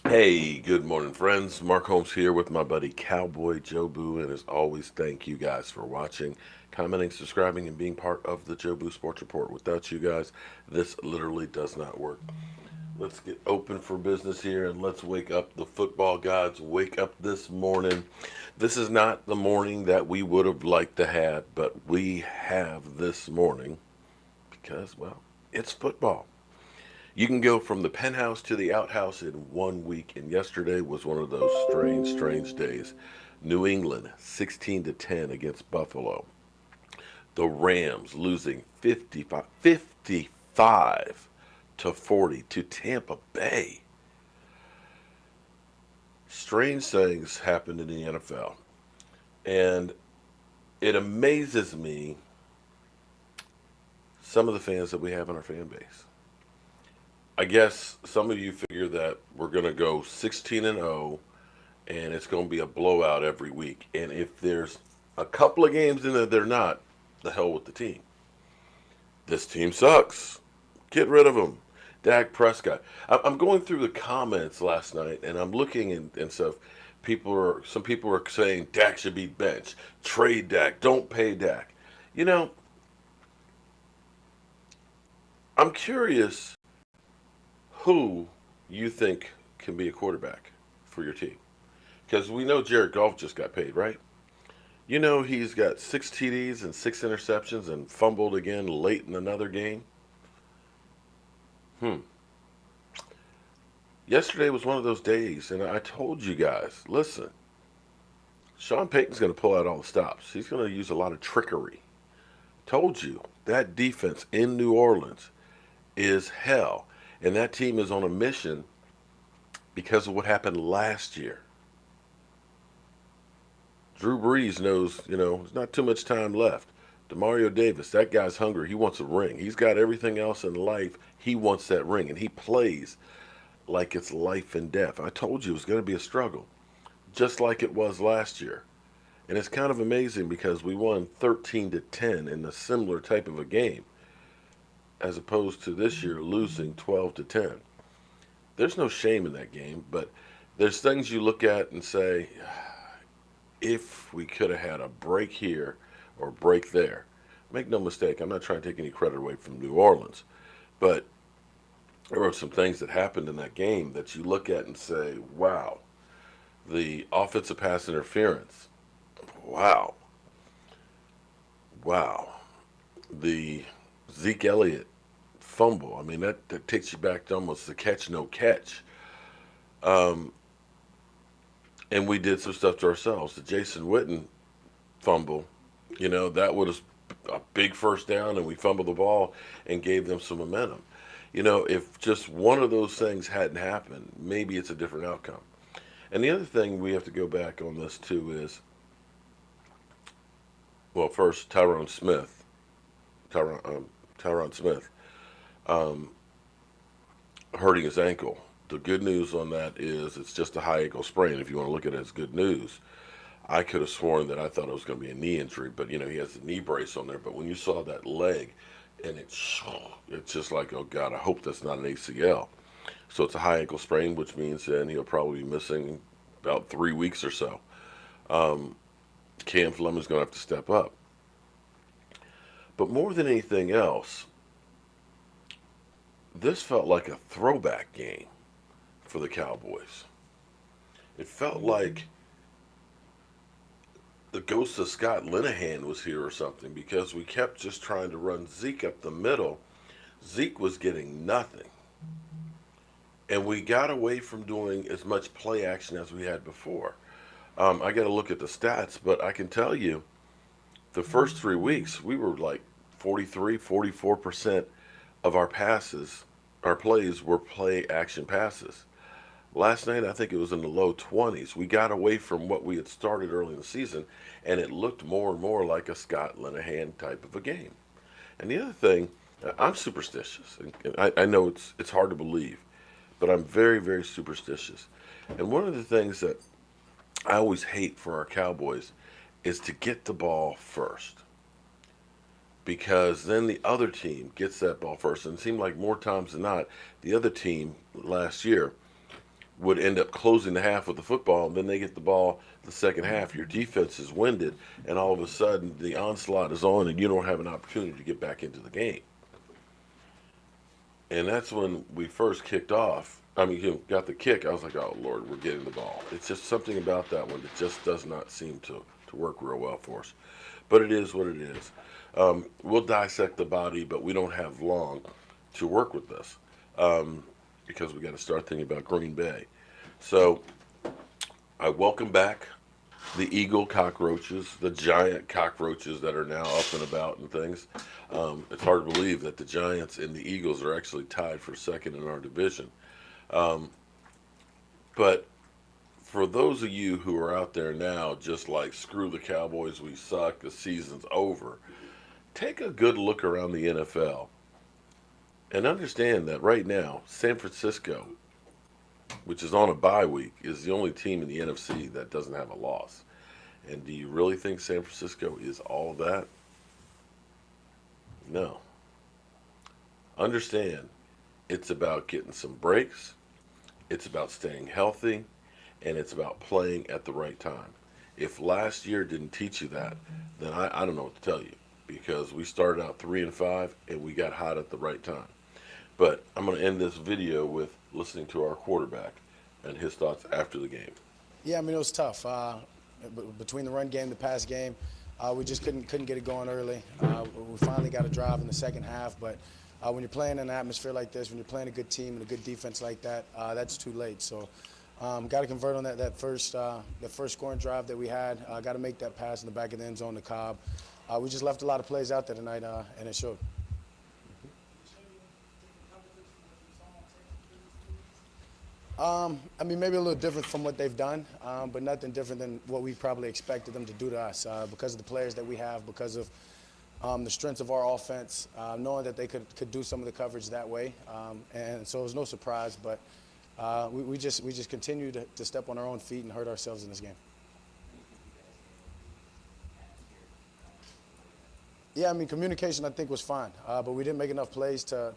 Hey, good morning, friends. Mark Holmes here with my buddy Cowboy Joe Boo, and as always, thank you guys for watching, commenting, subscribing, and being part of the Joe Boo Sports Report. Without you guys, this literally does not work. Let's get open for business here and let's wake up the football gods. Wake up this morning. This is not the morning that we would have liked to have, but we have this morning because, well, it's football. You can go from the penthouse to the outhouse in 1 week, and yesterday was one of those strange, strange days. New England 16 to 10 against Buffalo. The Rams losing 55 to 40 to Tampa Bay. Strange things happened in the NFL, and it amazes me some of the fans that we have in our fan base. I guess some of you figure that we're going to go 16 and 0 and it's going to be a blowout every week. And if there's a couple of games in there they're not, the hell with the team. This team sucks. Get rid of them. Dak Prescott. I'm going through the comments last night and I'm looking and stuff. Some people are saying Dak should be benched. Trade Dak. Don't pay Dak. You know, I'm curious who you think can be a quarterback for your team. Because we know Jared Goff just got paid, right? You know he's got 6 TDs and 6 interceptions and fumbled again late in another game. Hmm. Yesterday was one of those days, and I told you guys, listen, Sean Payton's going to pull out all the stops. He's going to use a lot of trickery. Told you that defense in New Orleans is hell, and that team is on a mission because of what happened last year. Drew Brees knows, there's not too much time left. Demario Davis, that guy's hungry. He wants a ring. He's got everything else in life. He wants that ring, and he plays like it's life and death. I told you it was going to be a struggle, just like it was last year. And it's kind of amazing because we won 13 to 10 in a similar type of a game, as opposed to this year losing 12 to 10. There's no shame in that game, but there's things you look at and say, if we could have had a break here or break there. Make no mistake, I'm not trying to take any credit away from New Orleans, but there were some things that happened in that game that you look at and say, wow, the offensive pass interference, wow, wow, the Zeke Elliott fumble. I mean, that takes you back to almost the catch, no catch. Um, and we did some stuff to ourselves. The Jason Witten fumble, that was a big first down, and we fumbled the ball and gave them some momentum. If just one of those things hadn't happened, maybe it's a different outcome. And the other thing we have to go back on this too is, well, first Tyron, Tyron Smith, um, hurting his ankle. The good news on that is it's just a high ankle sprain. If you want to look at it as good news, I could have sworn that I thought it was going to be a knee injury, but he has a knee brace on there. But when you saw that leg, and it's just like, oh God, I hope that's not an ACL. So it's a high ankle sprain, which means then he'll probably be missing about 3 weeks or so. Um, Cam Fleming's going to have to step up. But more than anything else, this felt like a throwback game for the Cowboys. It felt like the ghost of Scott Linehan was here or something because we kept just trying to run Zeke up the middle. Zeke was getting nothing. And we got away from doing as much play action as we had before. I got to look at the stats, but I can tell you the first 3 weeks, we were like 43, 44% of our plays were play action passes. Last night, I think it was in the low 20s. We got away from what we had started early in the season, and it looked more and more like a Scott Linehan type of a game. And the other thing, I'm superstitious. And I know it's hard to believe, but I'm very, very superstitious. And one of the things that I always hate for our Cowboys is to get the ball first. Because then the other team gets that ball first. And it seemed like more times than not, the other team last year would end up closing the half with the football, and then they get the ball the second half. Your defense is winded, and all of a sudden the onslaught is on, and you don't have an opportunity to get back into the game. And that's when we first kicked off. I mean, got the kick. I was like, oh, Lord, we're getting the ball. It's just something about that one that just does not seem to work real well for us. But it is what it is. We'll dissect the body, but we don't have long to work with this because we got to start thinking about Green Bay. So I welcome back the eagle cockroaches, the giant cockroaches that are now up and about and things. It's hard to believe that the Giants and the Eagles are actually tied for second in our division. Um, but for those of you who are out there now, just like screw the Cowboys, we suck, the season's over, take a good look around the NFL and understand that right now, San Francisco, which is on a bye week, is the only team in the NFC that doesn't have a loss. And do you really think San Francisco is all that? No. Understand, it's about getting some breaks, it's about staying healthy, and it's about playing at the right time. If last year didn't teach you that, then I don't know what to tell you because we started out 3-5 and we got hot at the right time. But I'm going to end this video with listening to our quarterback and his thoughts after the game. Yeah, I mean, it was tough. Between the run game, the pass game, we just couldn't get it going early. We finally got a drive in the second half, but when you're playing in an atmosphere like this, when you're playing a good team and a good defense like that, that's too late. So, got to convert on that first scoring drive that we had. Got to make that pass in the back of the end zone to Cobb. We just left a lot of plays out there tonight, and it showed. I mean, maybe a little different from what they've done, but nothing different than what we probably expected them to do to us because of the players that we have, because of the strength of our offense, knowing that they could do some of the coverage that way. And so it was no surprise, but we just continue to step on our own feet and hurt ourselves in this game. Yeah, I mean, communication I think was fine, but we didn't make enough plays to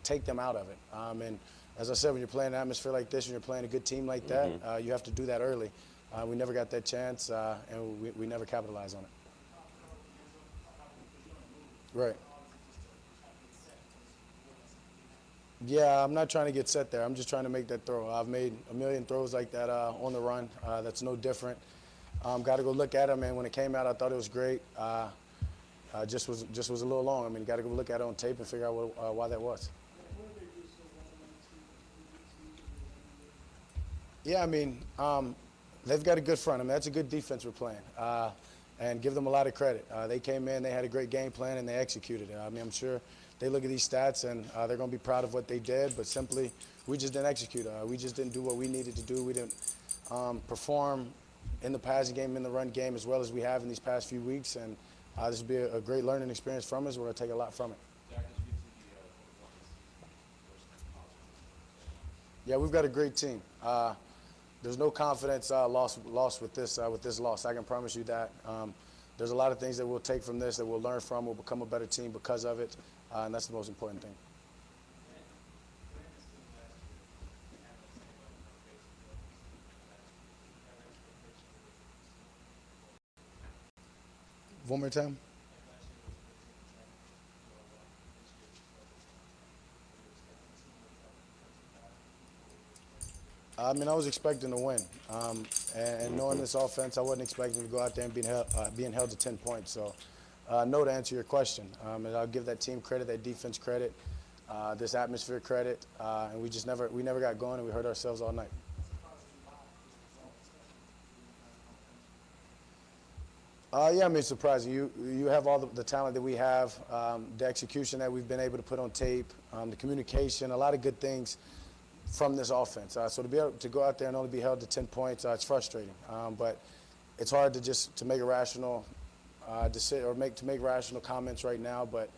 take them out of it. And as I said, when you're playing an atmosphere like this and you're playing a good team like that, you have to do that early. We never got that chance, and we never capitalized on it. Right. Yeah, I'm not trying to get set there. I'm just trying to make that throw. I've made a million throws like that on the run. That's no different. Got to go look at them, and when it came out, I thought it was great. Just was a little long. I mean, got to go look at it on tape and figure out why that was. Yeah, I mean, they've got a good front. I mean, that's a good defense we're playing, and give them a lot of credit. They came in, they had a great game plan, and they executed it. I mean, I'm sure they look at these stats, and they're going to be proud of what they did, but simply we just didn't execute. We just didn't do what we needed to do. We didn't perform in the passing game, in the run game, as well as we have in these past few weeks, and this will be a great learning experience from us. We're going to take a lot from it. Yeah, we've got a great team. There's no confidence lost with this loss. I can promise you that. There's a lot of things that we'll take from this, that we'll learn from. We'll become a better team because of it, and that's the most important thing. One more time. I mean, I was expecting to win, and knowing this offense, I wasn't expecting to go out there and being held to 10 points. So, no to answer your question, and I'll give that team credit, that defense credit, this atmosphere credit, and we never got going, and we hurt ourselves all night. Yeah, I mean, it's surprising. You have all the talent that we have, the execution that we've been able to put on tape, the communication, a lot of good things from this offense. So to be able to go out there and only be held to 10 points, it's frustrating. But it's hard to make a rational make rational comments right now. But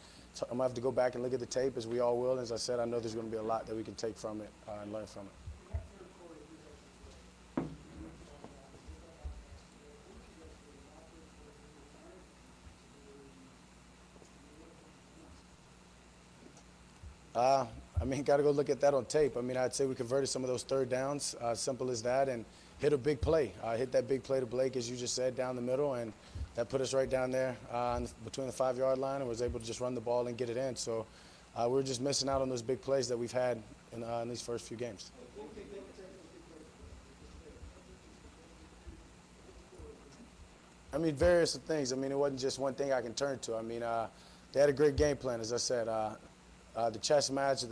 I'm gonna have to go back and look at the tape, as we all will. And as I said, I know there's going to be a lot that we can take from it and learn from it. I I mean, got to go look at that on tape. I mean, I'd say we converted some of those third downs, simple as that, and hit a big play. Hit that big play to Blake, as you just said, down the middle, and that put us right down there between the 5-yard line, and was able to just run the ball and get it in. So we were just missing out on those big plays that we've had in these first few games. I mean, various things. I mean, it wasn't just one thing I can turn to. I mean, they had a great game plan, as I said. The chess match,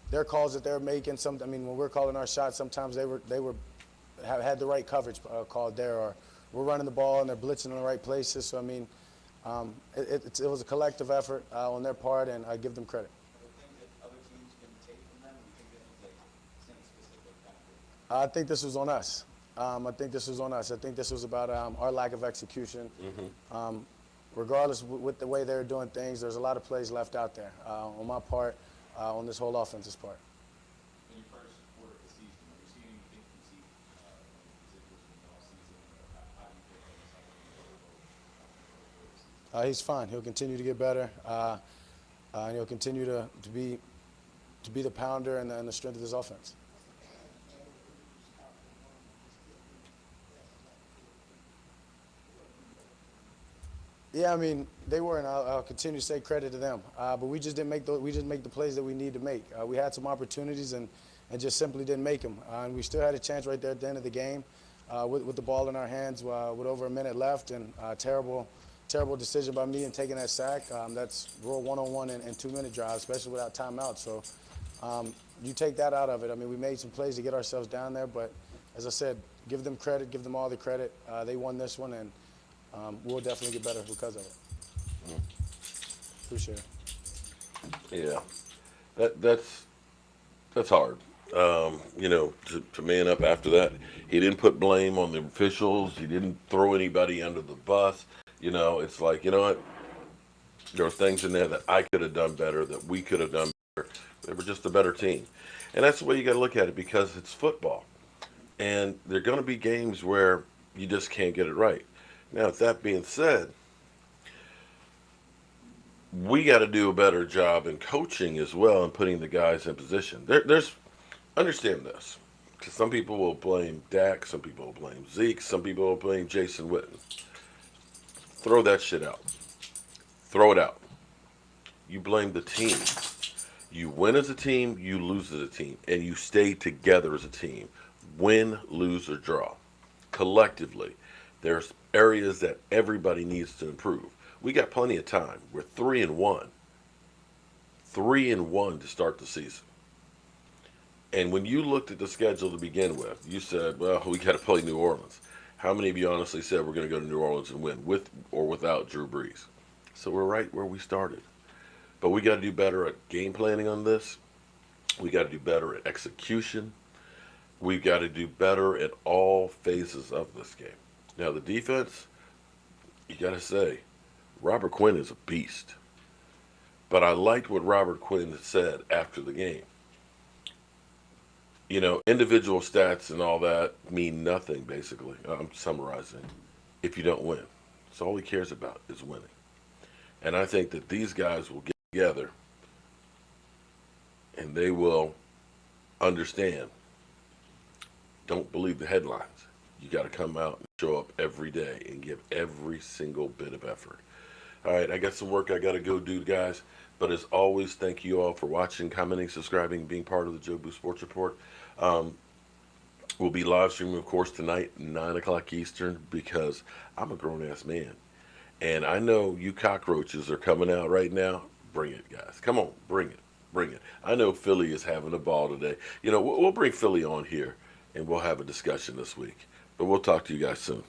their calls that they're making. I mean, when we're calling our shots, sometimes they had the right coverage called there, or we're running the ball and they're blitzing in the right places. So I mean, it was a collective effort on their part, and I give them credit. I think this was on us. I think this was on us. I think this was about our lack of execution. Regardless with the way they're doing things, there's a lot of plays left out there on my part, on this whole offense's part. In your first quarter of the season, are you seeing anything from Zeke in the off season? How do you think that He's fine. He'll continue to get better, and he'll continue to be the pounder and the strength of this offense. Yeah, I mean, they were, and I'll continue to say credit to them. But we just didn't make the plays that we need to make. We had some opportunities and just simply didn't make them. And we still had a chance right there at the end of the game with the ball in our hands with over a minute left, and terrible decision by me in taking that sack. That's real one-on-one and 2-minute drive, especially without timeout. So you take that out of it. I mean, we made some plays to get ourselves down there, but as I said, give them credit, give them all the credit. They won this one, and we'll definitely get better because of it. Appreciate it. Yeah, that's hard. To man up after that. He didn't put blame on the officials. He didn't throw anybody under the bus. It's like, you know what? There were things in there that I could have done better, that we could have done better. They were just a better team. And that's the way you got to look at it, because it's football. And there are going to be games where you just can't get it right. Now, with that being said, we got to do a better job in coaching as well and putting the guys in position. Understand this, because some people will blame Dak, some people will blame Zeke, some people will blame Jason Witten. Throw that shit out. Throw it out. You blame the team. You win as a team, you lose as a team, and you stay together as a team. Win, lose, or draw. Collectively, there's areas that everybody needs to improve. We got plenty of time. We're 3-1. 3-1 to start the season. And when you looked at the schedule to begin with, you said, well, we got to play New Orleans. How many of you honestly said we're going to go to New Orleans and win, with or without Drew Brees? So we're right where we started. But we got to do better at game planning on this. We got to do better at execution. We've got to do better at all phases of this game. Now, the defense, you got to say, Robert Quinn is a beast. But I liked what Robert Quinn said after the game. Individual stats and all that mean nothing, basically. I'm summarizing. If you don't win. So all he cares about is winning. And I think that these guys will get together and they will understand. Don't believe the headlines. You got to come out and show up every day and give every single bit of effort. All right, I got some work I got to go do, guys. But as always, thank you all for watching, commenting, subscribing, being part of the Joe Boo Sports Report. We'll be live streaming, of course, tonight, 9 o'clock Eastern, because I'm a grown-ass man. And I know you cockroaches are coming out right now. Bring it, guys. Come on, bring it. Bring it. I know Philly is having a ball today. We'll bring Philly on here, and we'll have a discussion this week. But we'll talk to you guys soon.